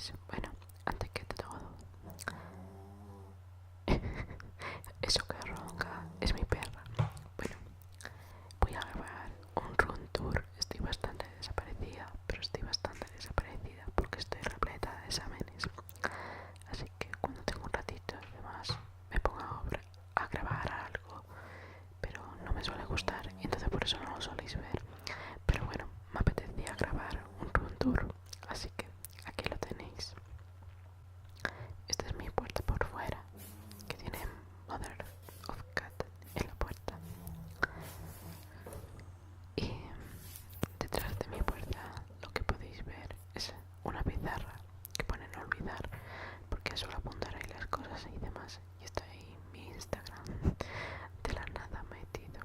tenéis? Bueno, antes que todo, eso que ronca es mi perra. Bueno, voy a grabar un room tour. Estoy bastante desaparecida, pero estoy bastante desaparecida porque estoy repleta de exámenes. Así que cuando tengo un ratito y demás, me pongo a grabar algo, pero no me suele gustar y entonces por eso no lo soléis ver. Pero bueno, me apetecía grabar un room tour, así que aquí lo tenéis. Esta es mi puerta por fuera, que tiene Mother of Cat en la puerta. Y detrás de mi puerta lo que podéis ver es una pizarra que pone no olvidar, porque suelo apuntar ahí las cosas y demás. Y está ahí mi Instagram de la nada metido.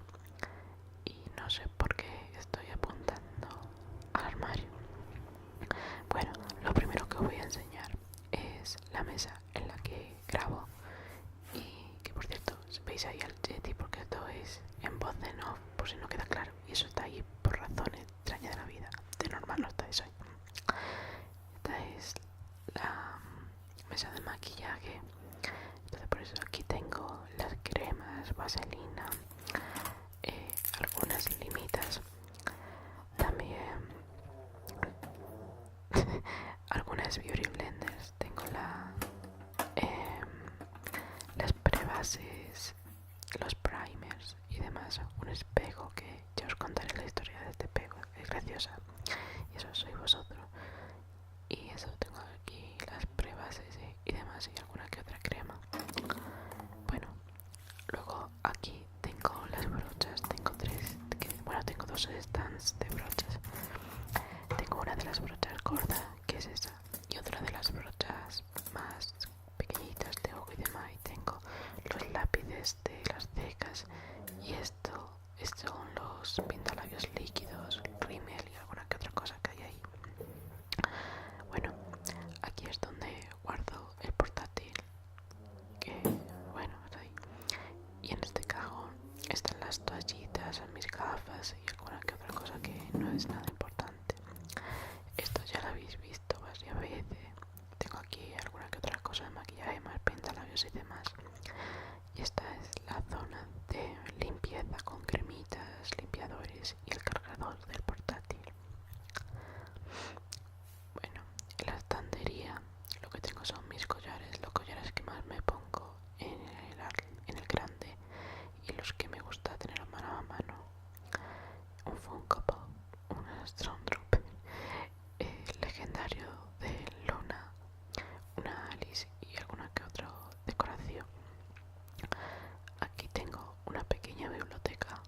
Y no sé por qué estoy apuntando al armario. Bueno, lo primero que os voy a enseñar es la mesa en la que grabo. Y que por cierto, veis ahí al Yeti porque esto es en voz de no, por si no queda claro. Y eso está ahí por razones extrañas de la vida. De normal no estáis ahí. Esta es la mesa de maquillaje. Entonces por eso aquí tengo las cremas, vaselina, algunas limitas. También algunas beauty blenders. Tengo las prebases, los primers y demás. Un espejo que ya os contaré la historia de este espejo, es graciosa y eso sois vosotros. Y eso, tengo aquí las prebases y demás y alguna que otra crema. Bueno, luego aquí tengo las brochas, tengo tres, bueno, tengo dos stands de brochas. Tengo una de las brochas gordas, que es esa, y otra de las brochas más pequeñitas de ojo y demás. Y tengo los lápices de las cejas y estos son los pintalabios líquidos, rímel y alguna que otra cosa que hay ahí. Bueno, aquí es donde guardo el portátil, que bueno, está ahí. Y en este cajón están las toallitas, mis gafas y alguna que otra cosa que no es nada importante. Esto ya lo habéis visto varias veces. Tengo aquí alguna que otra cosa de maquillaje, más pintalabios y demás. Y esta es la zona de limpieza con cremitas, limpiadores y el cargador del portátil. Bueno, en la estantería lo que tengo son mis collares, los collares que más me pongo en el grande y los que me gusta tener a mano. Un Funko Pop, un Stormtrooper, legendario de Luna, una Alice y alguna que otra decoración. Aquí tengo una pequeña biblioteca,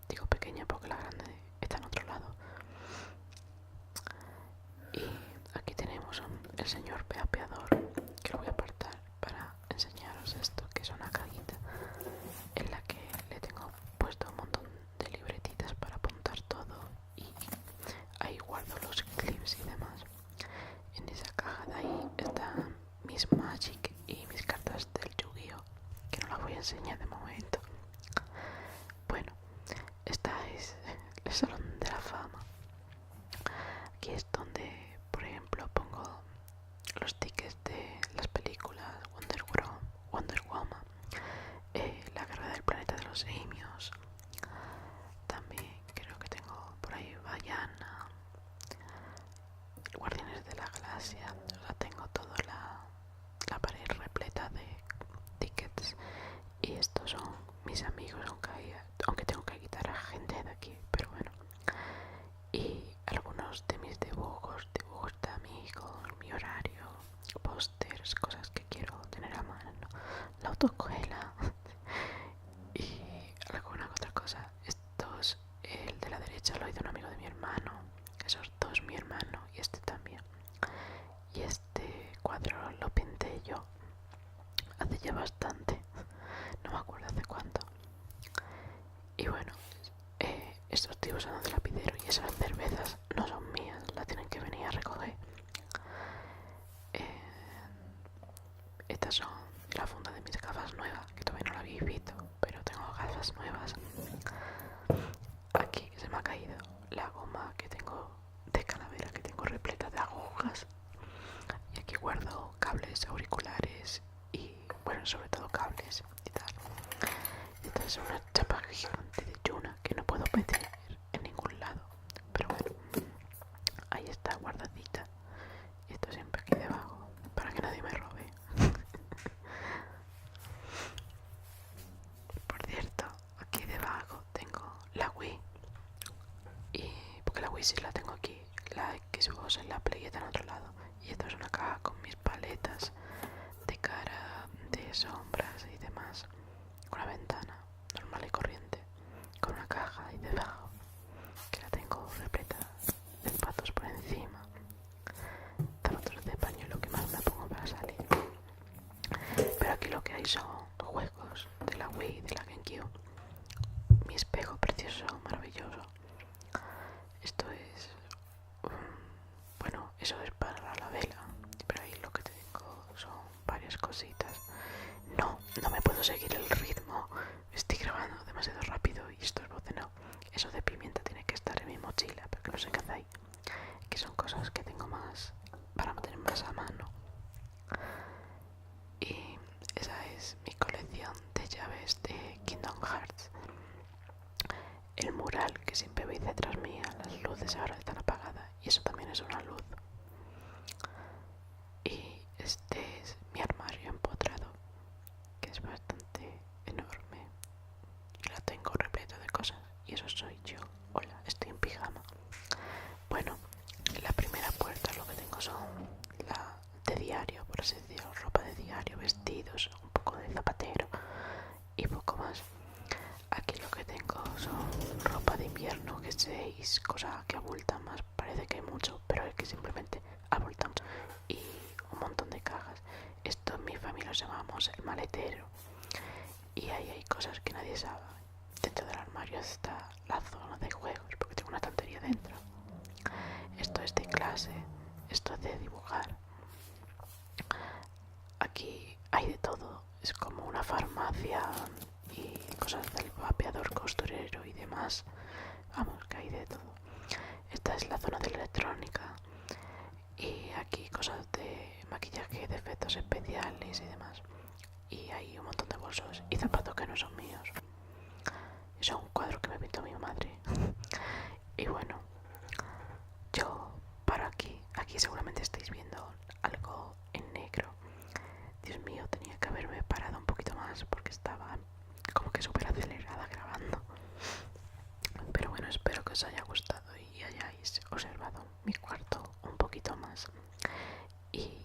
digo pequeña porque la grande está en otro lado. Y aquí tenemos el señor peapeador, que lo voy a apartar para enseñaros esto, que es una cajita en la que le tengo puesto un montón de libretitas para apuntar todo y ahí guardo los clips y demás. En esa caja de ahí están mis Magic y mis cartas del Yu-Gi-Oh, que no las voy a enseñar de momento. Bueno, esta es el salón de la fama. Aquí es donde, por ejemplo, pongo los tickets de las películas Wonder Woman, La Guerra del Planeta de los Simios. También creo que tengo por ahí Bayana, Guardianes de la Galaxia. O sea, tengo toda la pared repleta de tickets. Y estos son mis amigos, aunque tengo que quitar a gente de aquí, pero bueno. Y algunos de mis dibujos de amigos, mi horario, pósters, cosas que quiero tener a mano, la autoescuela y alguna otra cosa. Estos, el de la derecha lo hizo un amigo de mi hermano, esos dos mi hermano y este también. Y este cuadro lo pinté yo hace ya bastante, no me acuerdo hace cuánto. guardadita. Y esto siempre aquí debajo, para que nadie me robe. Por cierto, aquí debajo tengo la Wii. Y porque la Wii sí la tengo aquí, la Xbox en la Play está en otro lado. Y esto es una caja con mis paletas de cara, de sombras y demás. Una ventana normal y corriente, con una caja ahí debajo, que la tengo repleta de zapatos por encima. Zapatos de pañuelo que más me pongo para salir. Pero aquí lo que hay son juegos de la Wii, de la GameCube. Mi espejo precioso, maravilloso. Esto es... bueno, eso es para la vela. Pero ahí lo que tengo son varias cositas. No me puedo seguir el ritmo. Estoy grabando demasiado rápido y esto es bocenado. Eso de pimienta tiene que estar en mi mochila, porque no sé qué hace ahí. Que son cosas que tengo más para mantener más a mano. Y esa es mi colección de llaves de Kingdom Hearts. El mural que siempre veis detrás mía, las luces ahora están apagadas y eso también es una luz. Y este es mi armario empotrado, que es bastante enorme. Y lo tengo repleto de cosas y eso soy yo. Hola, estoy en pijama. Bueno, la primera puerta lo que tengo son la de diario, por así decirlo, ropa de diario, vestidos, un poco de zapatero y poco más. Aquí lo que tengo son ropa de invierno, que seis, cosa que abulta más, parece que hay mucho, pero es que simplemente abulta mucho. Y un montón de cajas. Esto en mi familia lo llamamos el maletero. Y ahí hay cosas que nadie sabe. Dentro del armario está la zona de juegos, porque tengo una estantería dentro. Esto es de clase, esto es de dibujar. Aquí hay de todo, es como una farmacia y cosas del vapeador costurero y demás. Vamos, que hay de todo. Esta es la zona de electrónica y aquí cosas de maquillaje, de efectos especiales y demás. Y hay un montón de bolsos y zapatos que no son míos. Eso es un cuadro que me pintó mi madre. Y bueno, yo paro aquí. Aquí seguramente estáis viendo algo en negro. Dios mío, tenía que haberme parado un poquito más porque estaba como que súper acelerada grabando. Pero bueno, espero que os haya gustado y hayáis observado mi cuarto un poquito más. Y